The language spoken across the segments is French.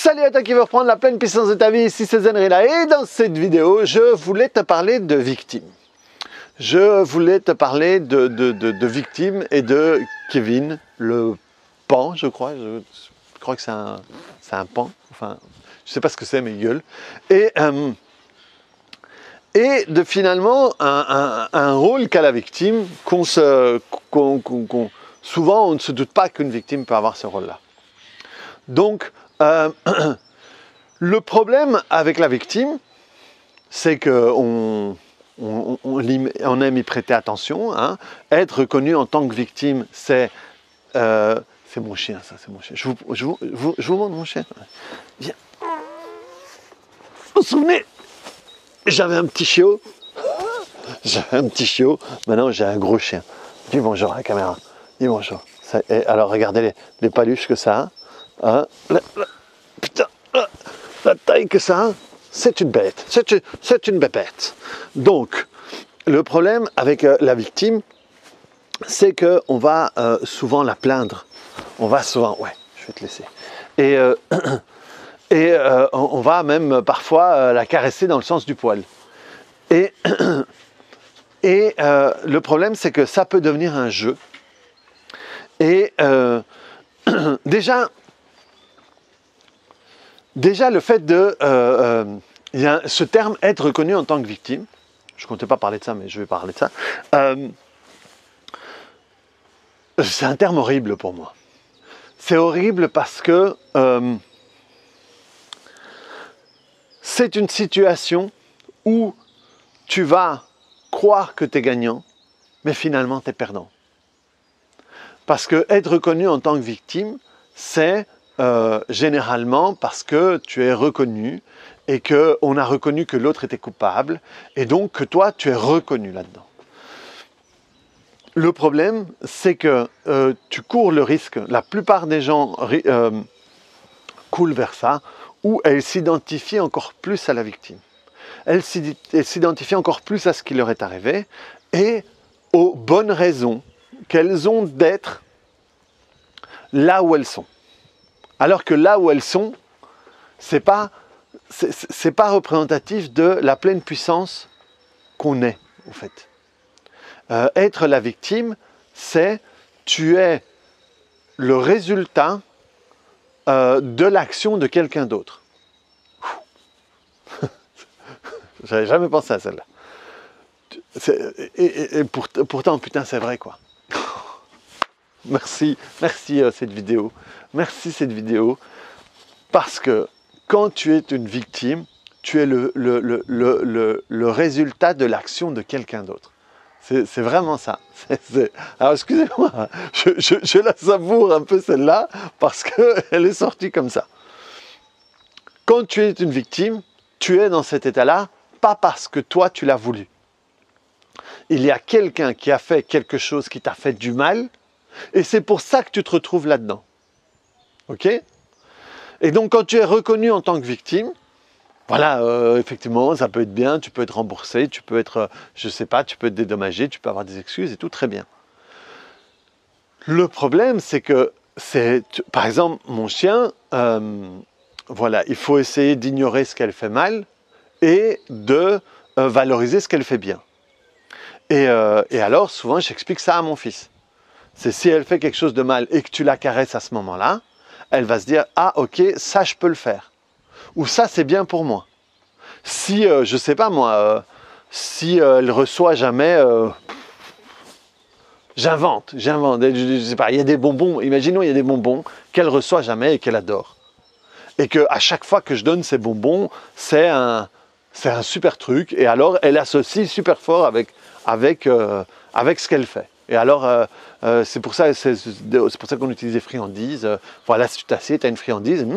Salut à toi qui veut reprendre la pleine puissance de ta vie, ici c'est Zenrila et dans cette vidéo, je voulais te parler de victimes. Je voulais te parler de victimes et de Kevin, le pan, je crois. Je crois que c'est un pan, enfin, je sais pas ce que c'est, mais il gueule. Et de finalement un rôle qu'a la victime, souvent on ne se doute pas qu'une victime peut avoir ce rôle-là. Donc, le problème avec la victime, c'est qu'on aime y prêter attention. Hein. Être reconnu en tant que victime, c'est mon chien, ça, c'est mon chien. Je vous montre mon chien. Viens. Vous vous souvenez, j'avais un petit chiot. Maintenant j'ai un gros chien. Dis bonjour à la caméra. Dis bonjour. Et alors regardez les paluches que ça a. Hein. Putain, la taille que ça a, c'est une bête. C'est une bébête. Donc, le problème avec la victime, c'est qu'on va souvent la plaindre. On va souvent... Ouais, je vais te laisser. Et on va même parfois la caresser dans le sens du poil. Et le problème, c'est que ça peut devenir un jeu. Et déjà, le fait de... il y a ce terme « être reconnu en tant que victime », je ne comptais pas parler de ça, mais je vais parler de ça, c'est un terme horrible pour moi. C'est horrible parce que c'est une situation où tu vas croire que tu es gagnant, mais finalement tu es perdant. Parce que être reconnu en tant que victime, c'est généralement parce que tu es reconnu et qu'on a reconnu que l'autre était coupable et donc que toi, tu es reconnu là-dedans. Le problème, c'est que tu cours le risque, la plupart des gens coulent vers ça, où elles s'identifient encore plus à la victime. Elles s'identifient encore plus à ce qui leur est arrivé et aux bonnes raisons qu'elles ont d'être là où elles sont. Alors que là où elles sont, c'est pas représentatif de la pleine puissance qu'on est, en fait. Être la victime, c'est tu es le résultat de l'action de quelqu'un d'autre. J'avais jamais pensé à celle-là. Et pourtant, putain, c'est vrai, quoi. Merci cette vidéo. Merci cette vidéo. Parce que quand tu es une victime, tu es le résultat de l'action de quelqu'un d'autre. C'est vraiment ça. Alors excusez-moi, je la savoure un peu celle-là parce qu'elle est sortie comme ça. Quand tu es une victime, tu es dans cet état-là, pas parce que toi tu l'as voulu. Il y a quelqu'un qui a fait quelque chose qui t'a fait du mal, et c'est pour ça que tu te retrouves là-dedans. Ok ? Et donc quand tu es reconnu en tant que victime, voilà, effectivement, ça peut être bien, tu peux être remboursé, tu peux être, je sais pas, tu peux être dédommagé, tu peux avoir des excuses et tout, très bien. Le problème, c'est que, par exemple, mon chien, voilà, il faut essayer d'ignorer ce qu'elle fait mal et de valoriser ce qu'elle fait bien. Et alors, souvent, j'explique ça à mon fils. C'est si elle fait quelque chose de mal et que tu la caresses à ce moment-là, elle va se dire « Ah, ok, ça, je peux le faire. » Ou « Ça, c'est bien pour moi. » Si, je sais pas moi, si elle reçoit jamais... J'invente. Je sais pas, il y a des bonbons, imaginons il y a des bonbons qu'elle reçoit jamais et qu'elle adore. Et qu'à chaque fois que je donne ces bonbons, c'est un super truc. Et alors, elle associe super fort avec ce qu'elle fait. Et alors, c'est pour ça qu'on utilise des friandises. Voilà, si tu t'assieds, tu as une friandise.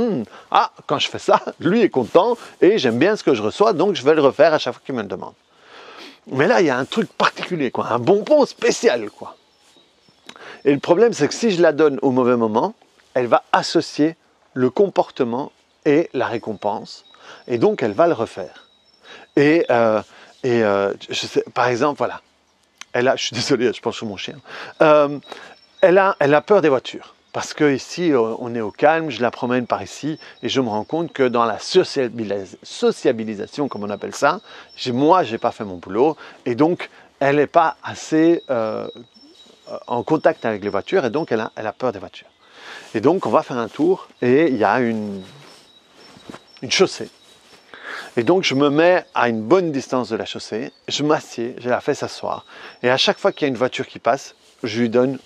Ah, quand je fais ça, lui est content et j'aime bien ce que je reçois, donc je vais le refaire à chaque fois qu'il me le demande. Mais là, il y a un truc particulier, quoi, un bonbon spécial, quoi. Et le problème, c'est que si je la donne au mauvais moment, elle va associer le comportement et la récompense. Et donc, elle va le refaire. Je sais, par exemple, voilà. Je suis désolé, je pense sur mon chien. Elle a peur des voitures. Parce que ici, on est au calme, je la promène par ici et je me rends compte que dans la sociabilisation, comme on appelle ça, moi, je n'ai pas fait mon boulot et donc elle n'est pas assez en contact avec les voitures et donc elle a peur des voitures. Et donc, on va faire un tour et il y a une chaussée. Et donc, je me mets à une bonne distance de la chaussée, je m'assieds, je la fais s'asseoir et à chaque fois qu'il y a une voiture qui passe, je lui donne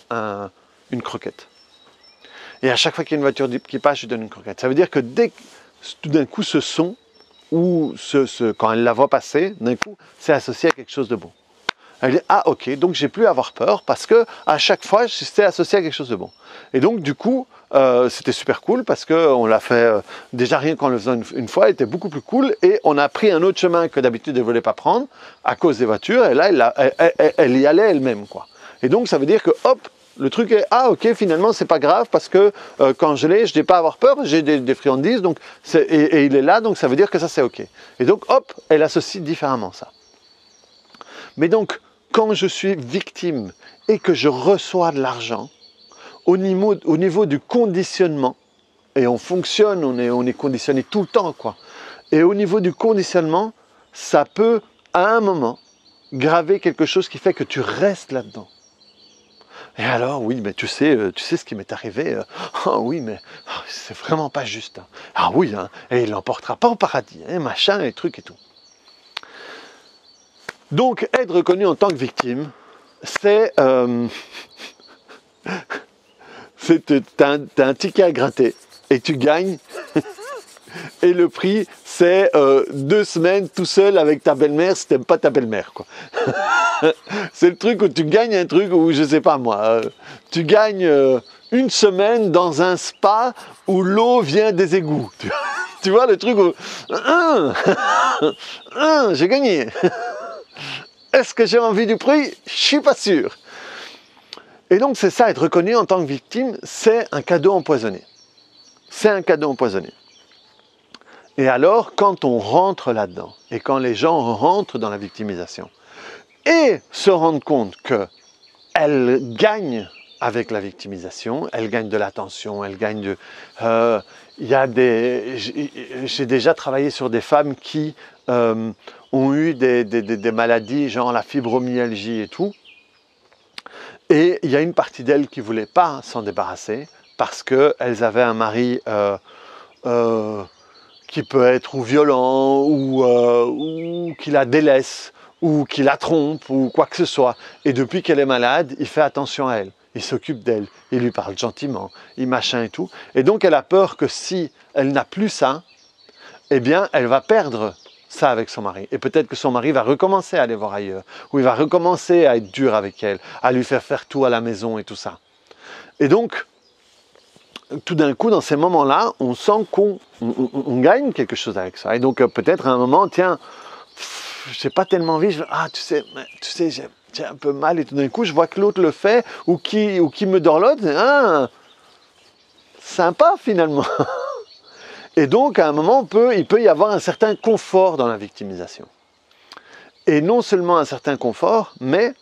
une croquette. Et à chaque fois qu'il y a une voiture qui passe, je lui donne une croquette. Ça veut dire que dès que tout d'un coup ce son, ou quand elle la voit passer, d'un coup, c'est associé à quelque chose de bon. Elle dit, ah ok, donc j'ai plus à avoir peur parce que à chaque fois, c'était associé à quelque chose de bon. Et donc du coup, c'était super cool parce qu'on l'a fait, déjà rien qu'en le faisant une fois, elle était beaucoup plus cool et on a pris un autre chemin que d'habitude elle ne voulait pas prendre à cause des voitures et là, elle y allait elle-même, quoi. Et donc ça veut dire que hop, le truc est, ah ok, finalement c'est pas grave parce que quand je n'ai pas à avoir peur, j'ai des friandises donc et il est là, donc ça veut dire que ça c'est ok. Et donc hop, elle associe différemment ça. Mais donc, quand je suis victime et que je reçois de l'argent, au niveau du conditionnement, et on fonctionne, on est conditionné tout le temps, quoi. Et au niveau du conditionnement, ça peut, à un moment, graver quelque chose qui fait que tu restes là-dedans. Et alors, oui, mais tu sais ce qui m'est arrivé. Oh oui, mais oh, c'est vraiment pas juste. Hein. Ah oui, hein, et il l'emportera pas au paradis, hein, machin, et trucs et tout. Donc, être reconnu en tant que victime, c'est... t'as un ticket à gratter et tu gagnes. Et le prix, c'est 2 semaines tout seul avec ta belle-mère si t'aimes pas ta belle-mère, quoi. C'est le truc où tu gagnes un truc où, je sais pas moi, tu gagnes 1 semaine dans un spa où l'eau vient des égouts. Tu vois le truc où... j'ai gagné. Est-ce que j'ai envie du prix? Je suis pas sûr. Et donc c'est ça, être reconnu en tant que victime, c'est un cadeau empoisonné. C'est un cadeau empoisonné. Et alors, quand on rentre là-dedans, et quand les gens rentrent dans la victimisation, et se rendent compte qu'elles gagnent avec la victimisation, elles gagnent de l'attention, elles gagnent de... j'ai déjà travaillé sur des femmes qui ont eu des maladies, genre la fibromyalgie et tout, et il y a une partie d'elles qui ne voulait pas s'en débarrasser, parce qu'elles avaient un mari... qui peut être ou violent, ou qui la délaisse, ou qui la trompe, ou quoi que ce soit. Et depuis qu'elle est malade, il fait attention à elle. Il s'occupe d'elle, il lui parle gentiment, il machin et tout. Et donc elle a peur que si elle n'a plus ça, eh bien elle va perdre ça avec son mari. Et peut-être que son mari va recommencer à aller voir ailleurs, ou il va recommencer à être dur avec elle, à lui faire tout à la maison et tout ça. Et donc, tout d'un coup, dans ces moments-là, on sent qu'on gagne quelque chose avec ça. Et donc, peut-être à un moment, tiens, j'ai pas tellement envie, tu sais, j'ai un peu mal, et tout d'un coup, je vois que l'autre le fait, ou qui me dorlote, sympa finalement. Et donc, à un moment, il peut y avoir un certain confort dans la victimisation. Et non seulement un certain confort, mais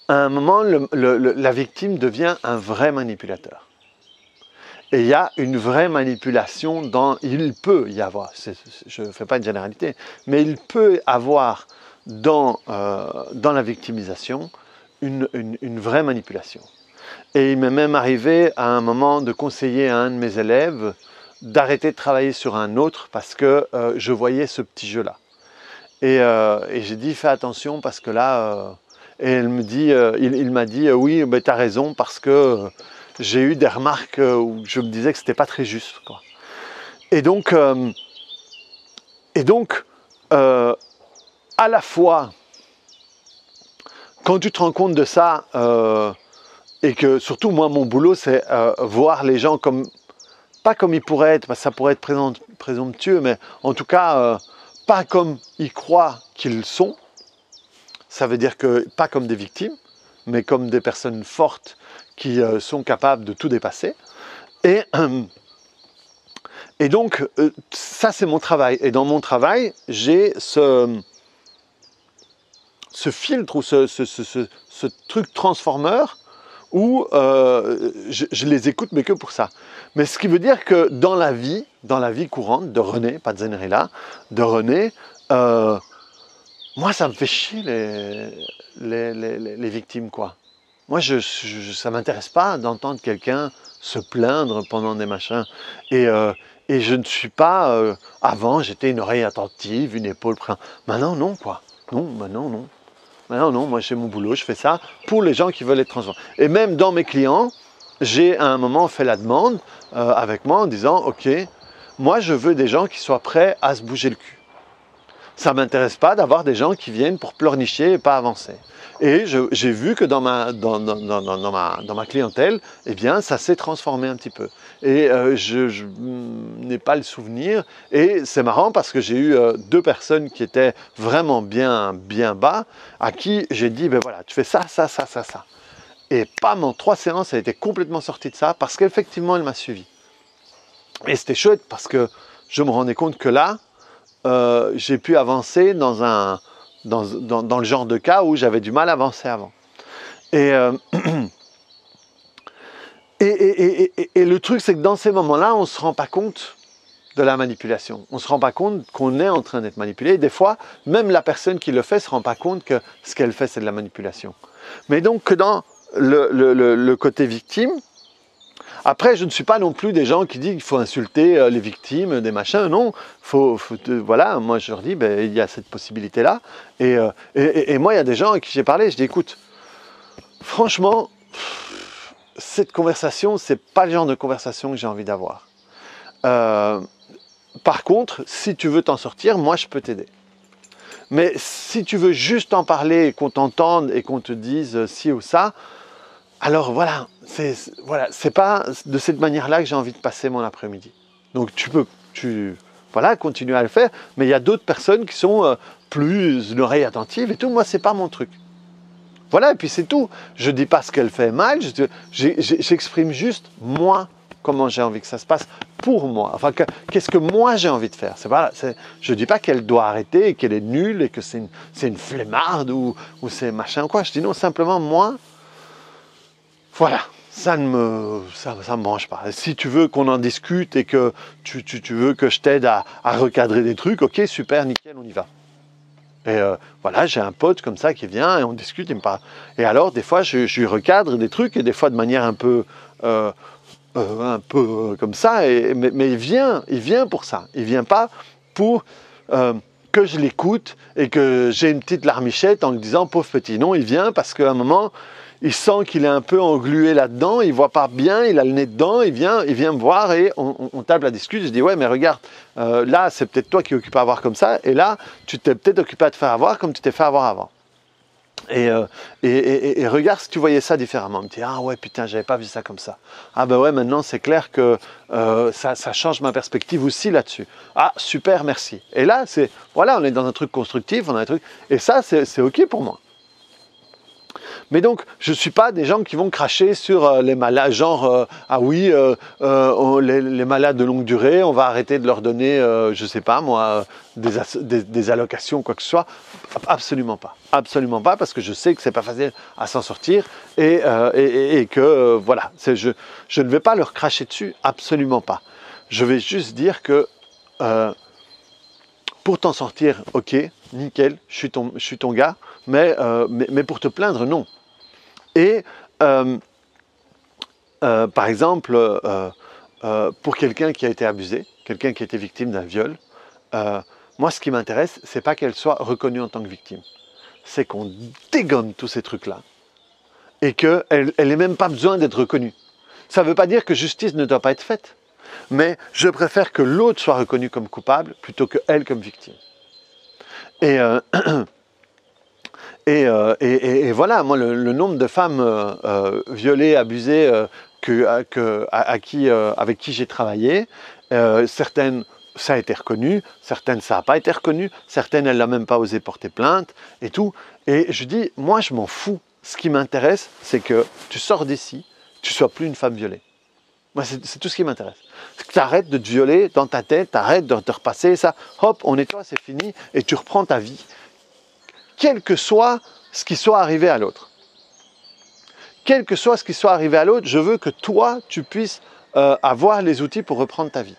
à un moment, la victime devient un vrai manipulateur. Et il y a une vraie manipulation il peut y avoir, je ne fais pas une généralité, mais il peut avoir dans la victimisation une vraie manipulation. Et il m'est même arrivé à un moment de conseiller à un de mes élèves d'arrêter de travailler sur un autre parce que je voyais ce petit jeu-là. Et j'ai dit, fais attention parce que là... et il m'a dit, oui, tu as raison parce que... j'ai eu des remarques où je me disais que c'était pas très juste, quoi. Et donc à la fois, quand tu te rends compte de ça, et que surtout moi, mon boulot, c'est voir les gens comme, pas comme ils pourraient être, parce que ça pourrait être présomptueux, mais en tout cas, pas comme ils croient qu'ils sont. Ça veut dire que, pas comme des victimes, mais comme des personnes fortes qui sont capables de tout dépasser. Et donc, ça c'est mon travail. Et dans mon travail, j'ai ce filtre ou ce truc transformeur où je les écoute, mais que pour ça. Mais ce qui veut dire que dans la vie courante de René, pas de Zenrela, de René, moi ça me fait chier les victimes, quoi. Moi, ça ne m'intéresse pas d'entendre quelqu'un se plaindre pendant des machins. Et je ne suis pas... avant, j'étais une oreille attentive, une épaule... Maintenant, non, quoi. Non, maintenant, non. Maintenant, non, moi, j'ai mon boulot, je fais ça pour les gens qui veulent être transformés. Et même dans mes clients, j'ai à un moment fait la demande avec moi en disant, OK, moi, je veux des gens qui soient prêts à se bouger le cul. Ça ne m'intéresse pas d'avoir des gens qui viennent pour pleurnicher et pas avancer. Et j'ai vu que dans ma clientèle, eh bien, ça s'est transformé un petit peu. Et je n'ai pas le souvenir. Et c'est marrant parce que j'ai eu 2 personnes qui étaient vraiment bien bas, à qui j'ai dit, ben voilà, tu fais ça, ça, ça, ça, ça. Et pam, en 3 séances, elle était complètement sortie de ça parce qu'effectivement, elle m'a suivi. Et c'était chouette parce que je me rendais compte que là, j'ai pu avancer dans le genre de cas où j'avais du mal à avancer avant. Et le truc, c'est que dans ces moments-là, on ne se rend pas compte de la manipulation. On ne se rend pas compte qu'on est en train d'être manipulé. Des fois, même la personne qui le fait ne se rend pas compte que ce qu'elle fait, c'est de la manipulation. Mais donc, que dans le côté victime, après, je ne suis pas non plus des gens qui disent qu'il faut insulter les victimes, des machins. Non, voilà, moi je leur dis, ben, il y a cette possibilité-là. Et moi, il y a des gens à qui j'ai parlé, je dis, écoute, franchement, cette conversation, c'est pas le genre de conversation que j'ai envie d'avoir. Par contre, si tu veux t'en sortir, moi je peux t'aider. Mais si tu veux juste en parler, qu'on t'entende et qu'on te dise ci ou ça, alors voilà, c'est pas de cette manière-là que j'ai envie de passer mon après-midi. Donc tu peux continuer à le faire, mais il y a d'autres personnes qui sont plus une oreille attentive et tout. Moi, c'est pas mon truc. Voilà, et puis c'est tout. Je dis pas ce qu'elle fait mal, j'exprime juste moi comment j'ai envie que ça se passe pour moi. Enfin, qu'est-ce que moi j'ai envie de faire. Je dis pas qu'elle doit arrêter, et qu'elle est nulle et que c'est une flemmarde ou c'est machin quoi. Je dis non, simplement moi. Voilà, ça me branche pas. Si tu veux qu'on en discute et que tu veux que je t'aide à recadrer des trucs, ok, super, nickel, on y va. Et voilà, j'ai un pote comme ça qui vient et on discute, il me parle. Et alors, des fois, je lui recadre des trucs et des fois de manière un peu comme ça. Mais il vient pour ça. Il vient pas pour que je l'écoute et que j'ai une petite larmichette en lui disant pauvre petit. Non, il vient parce qu'à un moment, il sent qu'il est un peu englué là-dedans, il voit pas bien, il a le nez dedans, il vient me voir et on table la discute. Je dis ouais mais regarde, là c'est peut-être toi qui es occupé à avoir comme ça et là tu t'es peut-être occupé à te faire avoir comme tu t'es fait avoir avant. Et regarde si tu voyais ça différemment. Il me dit ah ouais putain j'avais pas vu ça comme ça. Ah ben ouais maintenant c'est clair que ça change ma perspective aussi là-dessus. Ah super merci. Et là voilà on est dans un truc constructif, on a un truc et ça c'est ok pour moi. Mais donc, je ne suis pas des gens qui vont cracher sur les malades, genre, ah oui, les malades de longue durée, on va arrêter de leur donner, je ne sais pas moi, des allocations, quoi que ce soit. Absolument pas. Absolument pas, parce que je sais que ce n'est pas facile à s'en sortir et que, voilà, je ne vais pas leur cracher dessus, absolument pas. Je vais juste dire que pour t'en sortir, ok, nickel, je suis ton gars, mais pour te plaindre, non. Et par exemple, pour quelqu'un qui a été abusé, quelqu'un qui a été victime d'un viol, moi ce qui m'intéresse, c'est pas qu'elle soit reconnue en tant que victime, c'est qu'on dégomme tous ces trucs-là et qu'elle n'ait même pas besoin d'être reconnue. Ça ne veut pas dire que justice ne doit pas être faite, mais je préfère que l'autre soit reconnu comme coupable plutôt qu'elle comme victime. Et voilà, moi, le nombre de femmes violées, abusées avec qui j'ai travaillé, certaines, ça a été reconnu, certaines, ça n'a pas été reconnu, certaines, elle n'a même pas osé porter plainte et tout. Et je dis, moi, je m'en fous. Ce qui m'intéresse, c'est que tu sors d'ici, tu ne sois plus une femme violée. Moi, c'est tout ce qui m'intéresse. Tu arrêtes de te violer dans ta tête, tu arrêtes de te repasser ça, hop, on nettoie, c'est fini, et tu reprends ta vie. Quel que soit ce qui soit arrivé à l'autre. quel que soit ce qui soit arrivé à l'autre, je veux que toi, tu puisses avoir les outils pour reprendre ta vie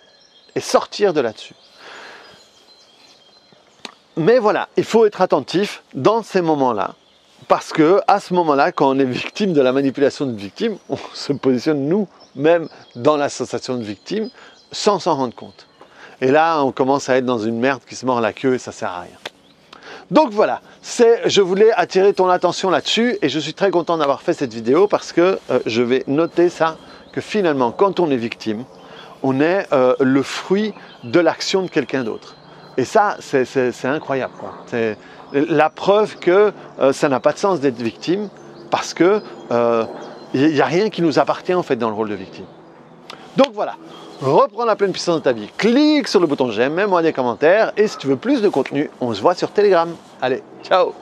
et sortir de là-dessus. Mais voilà, il faut être attentif dans ces moments-là, parce que à ce moment-là, quand on est victime de la manipulation de victime, on se positionne nous-mêmes dans la sensation de victime sans s'en rendre compte. Et là, on commence à être dans une merde qui se mord la queue et ça sert à rien. Donc voilà, je voulais attirer ton attention là-dessus et je suis très content d'avoir fait cette vidéo parce que je vais noter ça, que finalement, quand on est victime, on est le fruit de l'action de quelqu'un d'autre. Et ça, c'est incroyable, quoi. C'est la preuve que ça n'a pas de sens d'être victime parce que il n'y a rien qui nous appartient en fait dans le rôle de victime. Donc voilà, reprends la pleine puissance de ta vie. Clique sur le bouton j'aime, mets-moi des commentaires et si tu veux plus de contenu, on se voit sur Telegram. Allez, ciao!